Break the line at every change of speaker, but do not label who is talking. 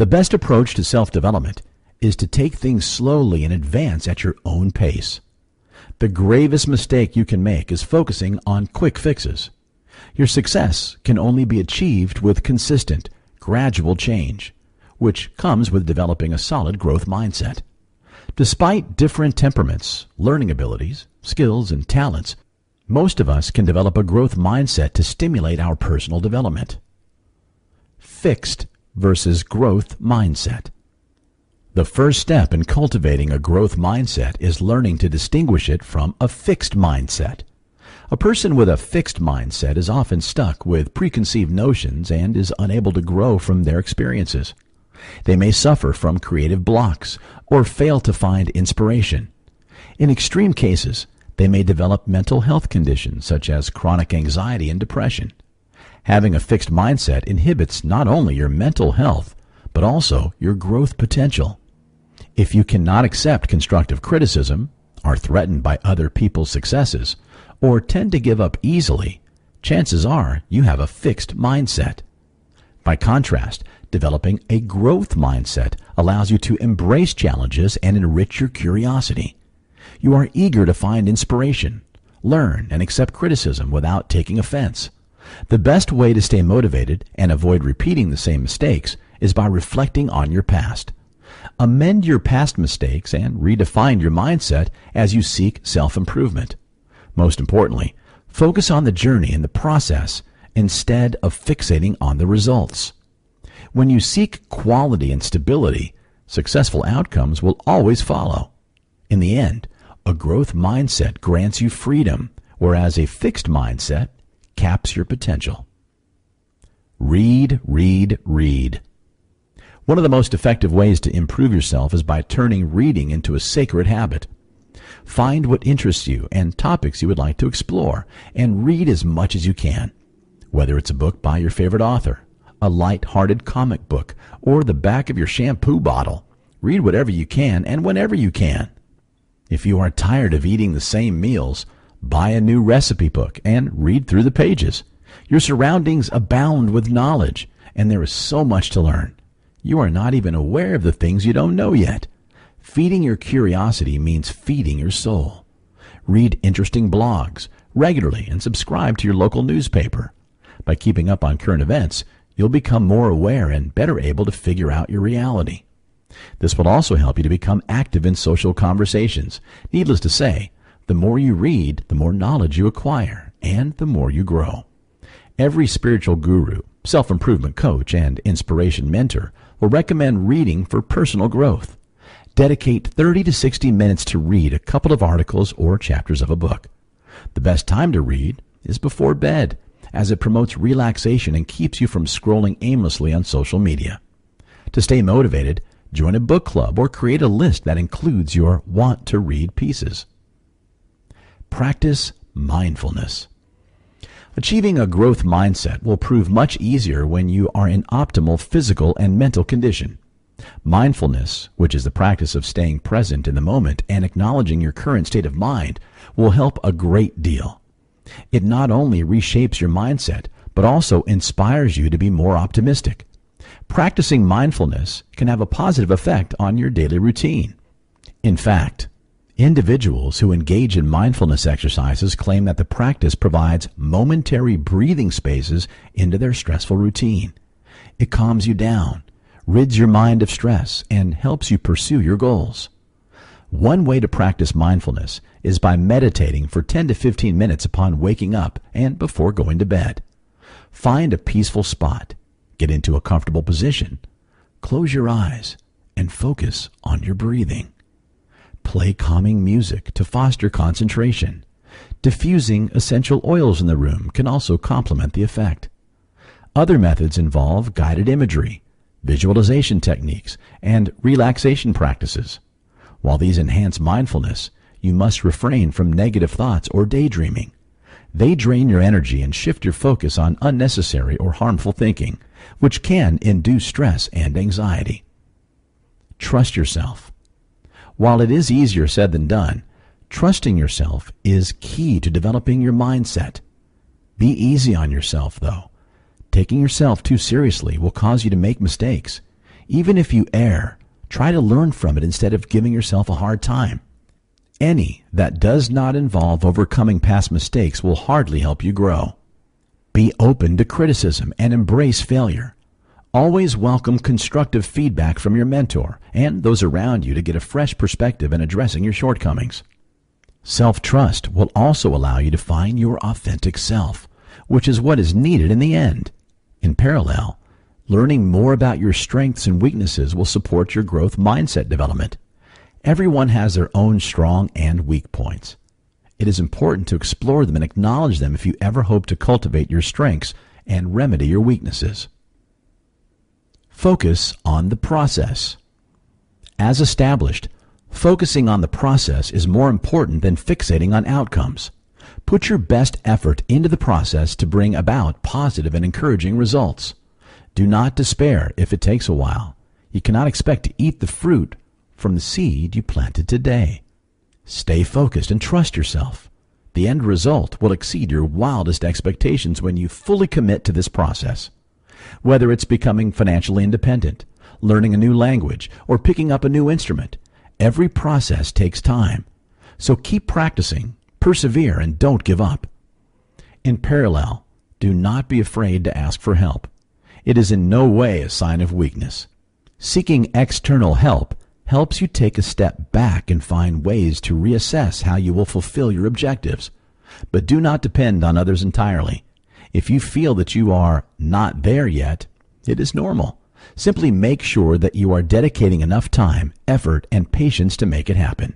The best approach to self-development is to take things slowly and advance at your own pace. The gravest mistake you can make is focusing on quick fixes. Your success can only be achieved with consistent, gradual change, which comes with developing a solid growth mindset. Despite different temperaments, learning abilities, skills, and talents, most of us can develop a growth mindset to stimulate our personal development. Fixed versus growth mindset. The first step in cultivating a growth mindset is learning to distinguish it from a fixed mindset. A person with a fixed mindset is often stuck with preconceived notions and is unable to grow from their experiences. They may suffer from creative blocks or fail to find inspiration. In extreme cases, they may develop mental health conditions such as chronic anxiety and depression. Having a fixed mindset inhibits not only your mental health, but also your growth potential. If you cannot accept constructive criticism, are threatened by other people's successes, or tend to give up easily, chances are you have a fixed mindset. By contrast, developing a growth mindset allows you to embrace challenges and enrich your curiosity. You are eager to find inspiration, learn, and accept criticism without taking offense. The best way to stay motivated and avoid repeating the same mistakes is by reflecting on your past. Amend your past mistakes and redefine your mindset as you seek self-improvement. Most importantly, focus on the journey and the process instead of fixating on the results. When you seek quality and stability, successful outcomes will always follow. In the end, a growth mindset grants you freedom, whereas a fixed mindset caps your potential. Read, read, read. One of the most effective ways to improve yourself is by turning reading into a sacred habit. Find what interests you and topics you would like to explore, and read as much as you can. Whether it's a book by your favorite author, a light-hearted comic book, or the back of your shampoo bottle, read whatever you can and whenever you can. If you are tired of eating the same meals, buy a new recipe book and read through the pages. Your surroundings abound with knowledge, and there is so much to learn. You are not even aware of the things you don't know yet. Feeding your curiosity means feeding your soul. Read interesting blogs regularly and subscribe to your local newspaper. By keeping up on current events, you'll become more aware and better able to figure out your reality. This will also help you to become active in social conversations. Needless to say, the more you read, the more knowledge you acquire, and the more you grow. Every spiritual guru, self-improvement coach, and inspiration mentor will recommend reading for personal growth. Dedicate 30 to 60 minutes to read a couple of articles or chapters of a book. The best time to read is before bed, as it promotes relaxation and keeps you from scrolling aimlessly on social media. To stay motivated, join a book club or create a list that includes your want-to-read pieces. Practice mindfulness. Achieving a growth mindset will prove much easier when you are in optimal physical and mental condition. Mindfulness, which is the practice of staying present in the moment and acknowledging your current state of mind, will help a great deal. It not only reshapes your mindset, but also inspires you to be more optimistic. Practicing mindfulness can have a positive effect on your daily routine. In fact, individuals who engage in mindfulness exercises claim that the practice provides momentary breathing spaces into their stressful routine. It calms you down, rids your mind of stress, and helps you pursue your goals. One way to practice mindfulness is by meditating for 10 to 15 minutes upon waking up and before going to bed. Find a peaceful spot, get into a comfortable position, close your eyes, and focus on your breathing. Play calming music to foster concentration. Diffusing essential oils in the room can also complement the effect. Other methods involve guided imagery, visualization techniques, and relaxation practices. While these enhance mindfulness, you must refrain from negative thoughts or daydreaming. They drain your energy and shift your focus on unnecessary or harmful thinking, which can induce stress and anxiety. Trust yourself. While it is easier said than done, trusting yourself is key to developing your mindset. Be easy on yourself, though. Taking yourself too seriously will cause you to make mistakes. Even if you err, try to learn from it instead of giving yourself a hard time. Any that does not involve overcoming past mistakes will hardly help you grow. Be open to criticism and embrace failure. Always welcome constructive feedback from your mentor and those around you to get a fresh perspective in addressing your shortcomings. Self-trust will also allow you to find your authentic self, which is what is needed in the end. In parallel, learning more about your strengths and weaknesses will support your growth mindset development. Everyone has their own strong and weak points. It is important to explore them and acknowledge them if you ever hope to cultivate your strengths and remedy your weaknesses. Focus on the process. As established, focusing on the process is more important than fixating on outcomes. Put your best effort into the process to bring about positive and encouraging results. Do not despair if it takes a while. You cannot expect to eat the fruit from the seed you planted today. Stay focused and trust yourself. The end result will exceed your wildest expectations when you fully commit to this process. Whether it's becoming financially independent, learning a new language, or picking up a new instrument, every process takes time. So keep practicing, persevere, and don't give up. In parallel, do not be afraid to ask for help. It is in no way a sign of weakness. Seeking external help helps you take a step back and find ways to reassess how you will fulfill your objectives. But do not depend on others entirely. If you feel that you are not there yet, it is normal. Simply make sure that you are dedicating enough time, effort, and patience to make it happen.